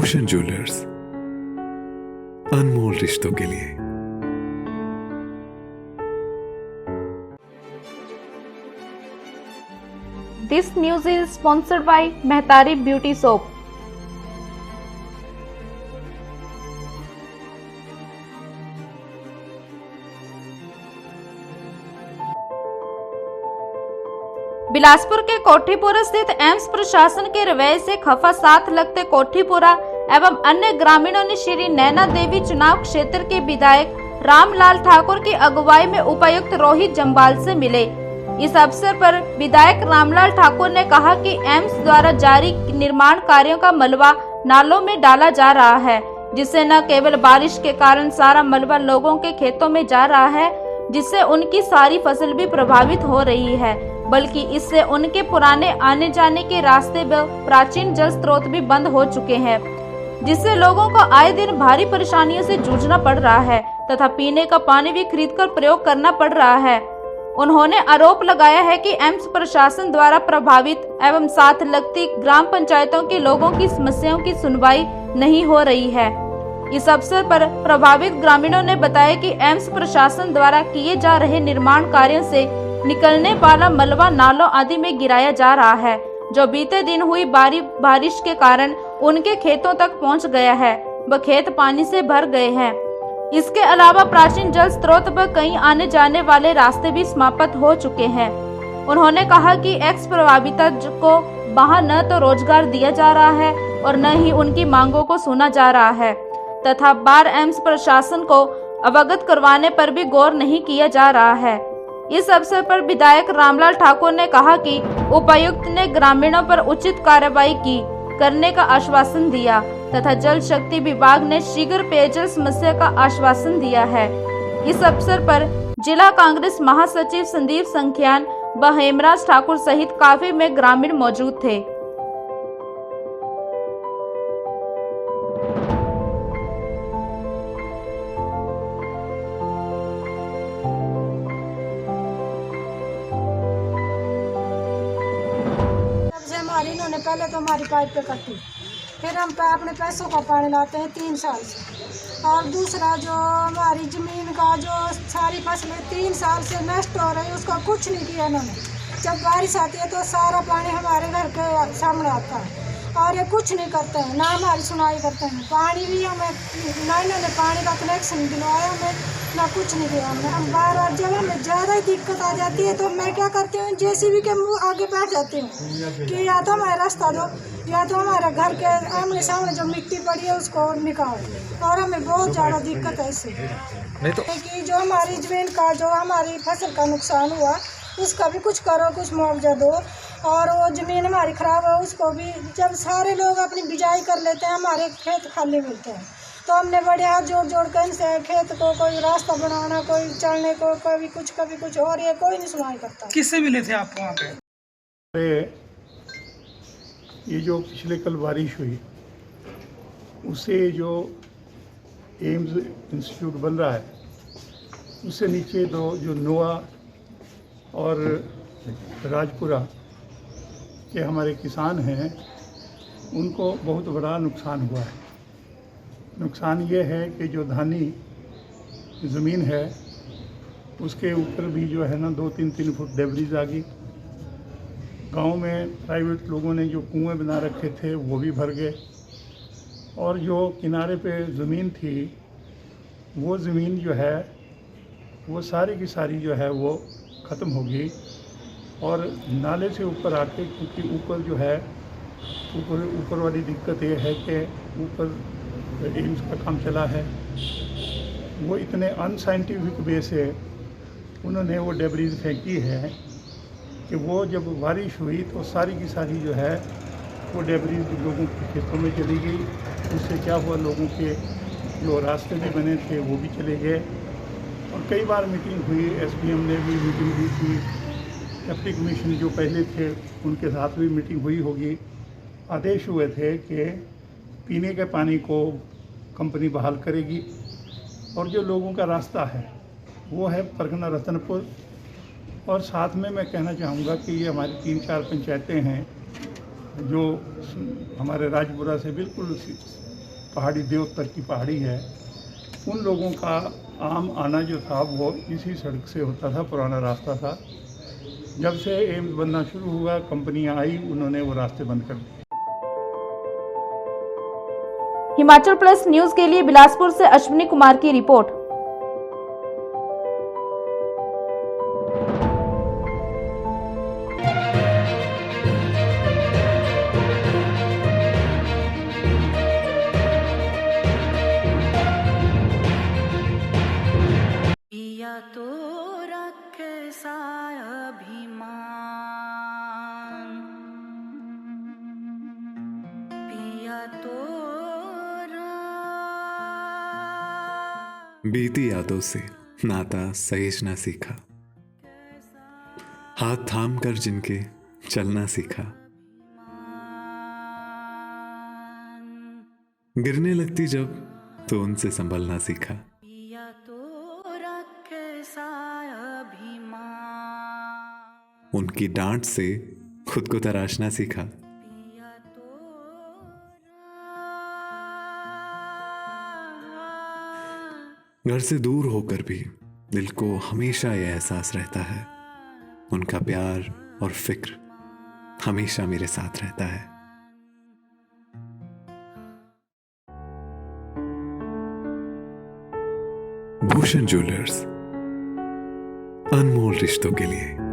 रोशन jewellers, अनमोल रिश्तों के लिए। This news is sponsored by Mehtari Beauty Soap. Bilaspur के कोठीपुरा स्थित एम्स प्रशासन के रवैये से खफा साथ लगते कोठीपुरा एवं अन्य ग्रामीणों ने श्री नैना देवी चुनाव क्षेत्र के विधायक रामलाल ठाकुर की अगुवाई में उपायुक्त रोहित जम्वाल से मिले। इस अवसर पर विधायक रामलाल ठाकुर ने कहा कि एम्स द्वारा जारी निर्माण कार्यों का मलबा नालों में डाला जा रहा है, जिससे न केवल बारिश के कारण सारा मलबा लोगों के खेतों में जा रहा है, जिससे उनकी सारी फसल भी प्रभावित हो रही है, बल्कि इससे उनके पुराने आने जाने के रास्ते व प्राचीन जल स्रोत भी बंद हो चुके हैं, जिससे लोगों को आए दिन भारी परेशानियों से जूझना पड़ रहा है तथा पीने का पानी भी खरीदकर प्रयोग करना पड़ रहा है। उन्होंने आरोप लगाया है कि एम्स प्रशासन द्वारा प्रभावित एवं साथ लगती ग्राम पंचायतों के लोगों की समस्याओं की सुनवाई नहीं हो रही है। इस अवसर पर प्रभावित ग्रामीणों ने बताया कि एम्स प्रशासन द्वारा किए जा रहे निर्माण कार्यों से निकलने वाला मलबा नालों आदि में गिराया जा रहा है, जो बीते दिन हुई बारिश के कारण उनके खेतों तक पहुंच गया है व खेत पानी से भर गए हैं। इसके अलावा प्राचीन जल स्रोत व कई आने जाने वाले रास्ते भी समाप्त हो चुके हैं। उन्होंने कहा कि एक्स प्रभावित को वहां न तो रोजगार दिया जा रहा है और न ही उनकी मांगों को सुना जा रहा है तथा बार एम्स प्रशासन को अवगत करवाने पर भी गौर नहीं किया जा रहा है। इस अवसर पर विधायक रामलाल ठाकुर ने कहा कि उपायुक्त ने ग्रामीणों पर उचित कार्रवाई करने का आश्वासन दिया तथा जल शक्ति विभाग ने शीघ्र पेयजल समस्या का आश्वासन दिया है। इस अवसर पर जिला कांग्रेस महासचिव संदीप संख्यान व हेमराज ठाकुर सहित काफी में ग्रामीण मौजूद थे। इन्होंने पहले तो हमारी पाइप पे कटी, फिर हम अपने पैसों का पानी लाते हैं 3 साल से, और दूसरा जो हमारी ज़मीन का जो सारी फसलें 3 साल से नष्ट हो रही है उसका कुछ नहीं किया इन्होंने। जब बारिश आती है तो सारा पानी हमारे घर के सामने आता है और ये कुछ नहीं करते हैं, ना हमारी सुनाई करते हैं। पानी भी हमें ना इन्होंने पानी का कनेक्शन दिलवाया हमें, ना कुछ नहीं दिया हमने। हम बार जब हमें ज़्यादा ही दिक्कत आ जाती है तो मैं क्या करती हूँ, JCB के मुँह आगे बैठ जाती हूँ कि या तो हमारा रास्ता दो या तो हमारे घर के आमने सामने जो मिट्टी पड़ी है उसको निकालो। और हमें बहुत ज़्यादा दिक्कत है इससे कि जो हमारी ज़मीन का जो हमारी फसल का नुकसान हुआ उसका भी कुछ करो, कुछ मुआवजा दो। और वो ज़मीन हमारी ख़राब है उसको भी, जब सारे लोग अपनी बिजाई कर लेते हैं हमारे खेत खाली मिलते हैं, तो हमने बड़े हाथ जोड़ कर इनसे खेत को कोई रास्ता बनाना, कोई चलने को, कभी कुछ और ये कोई नहीं सुनाई करता। किससे मिले थे आप वहाँ पे? ये जो पिछले कल बारिश हुई उससे जो एम्स इंस्टीट्यूट बन रहा है उससे नीचे दो जो नोआ और राजपुरा के हमारे किसान हैं उनको बहुत बड़ा नुकसान हुआ है। नुकसान ये है कि जो धानी ज़मीन है उसके ऊपर भी जो है ना 2-3 फुट डेब्रीज आ गई। गांव में प्राइवेट लोगों ने जो कुएं बना रखे थे वो भी भर गए, और जो किनारे पे ज़मीन थी वो ज़मीन जो है वो सारी की सारी जो है वो ख़त्म हो गई। और नाले से ऊपर आके, क्योंकि ऊपर जो है ऊपर वाली दिक्कत ये है कि ऊपर एम्स का काम चला है, वो इतने अनसाइंटिफिक वे से उन्होंने वो डेब्रीज फेंकी है कि वो जब बारिश हुई तो सारी की सारी जो है वो डेब्रीज लोगों के खेतों में चली गई। उससे क्या हुआ, लोगों के जो रास्ते भी बने थे वो भी चले गए। और कई बार मीटिंग हुई, SPM ने भी मीटिंग हुई थी, डिप्टी कमिश्नर जो पहले थे उनके साथ भी मीटिंग हुई होगी। आदेश हुए थे कि पीने के पानी को कंपनी बहाल करेगी, और जो लोगों का रास्ता है वो है परगना रतनपुर। और साथ में मैं कहना चाहूँगा कि ये हमारी 3-4 पंचायतें हैं जो हमारे राजपुरा से बिल्कुल पहाड़ी देवोत्तर की पहाड़ी है, उन लोगों का आम आना जो था वो इसी सड़क से होता था, पुराना रास्ता था। जब से एम्स बनना शुरू हुआ, कंपनियां आई, उन्होंने वो रास्ते बंद कर दिए। हिमाचल प्लस न्यूज के लिए बिलासपुर से अश्विनी कुमार की रिपोर्ट। पिया तो रखे सारा अभिमान, पिया तो बीती यादों से नाता सहेजना सीखा, हाथ थाम कर जिनके चलना सीखा, गिरने लगती जब तो उनसे संभलना सीखा। पिया तो रखे सारा अभिमान, उनकी डांट से खुद को तराशना सीखा। पिया तो घर से दूर होकर भी दिल को हमेशा यह एहसास रहता है, उनका प्यार और फिक्र हमेशा मेरे साथ रहता है। भूषण ज्वेलर्स, अनमोल रिश्तों के लिए।